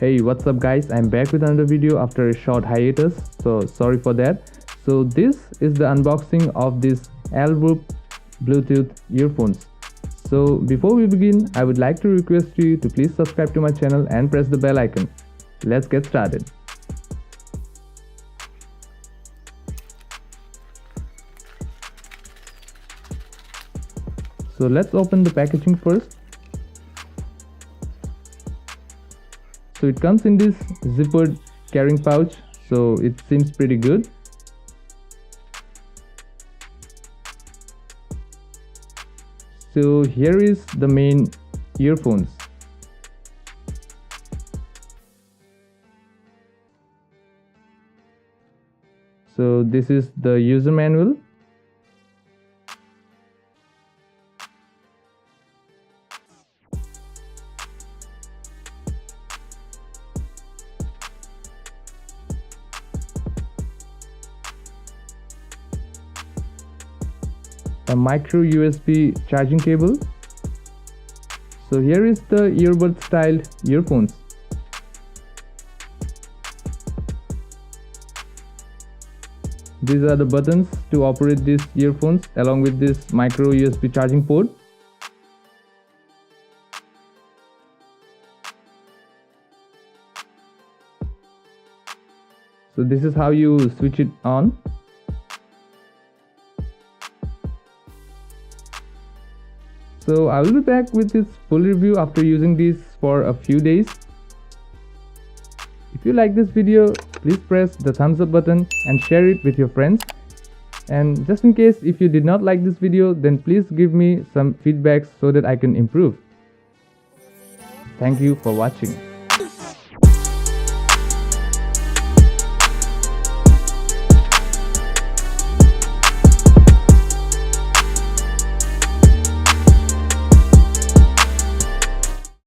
Hey, what's up guys, I'm back with another video after a short hiatus, so sorry for that. So this is the unboxing of this Alwup Bluetooth earphones. So before we begin, I would like to request you to please subscribe to my channel and press the bell icon. Let's get started. So let's open the packaging first. So it comes in this zippered carrying pouch, so it seems pretty good. So here is the main earphones. So this is the user manual. A micro USB charging cable. So here is the earbud styled earphones. These are the buttons to operate these earphones along with this micro USB charging port. So this is how you switch it on. So I will be back with this full review after using these for a few days. If you like this video, please press the thumbs up button and share it with your friends. And just in case if you did not like this video, then please give me some feedback so that I can improve. Thank you for watching.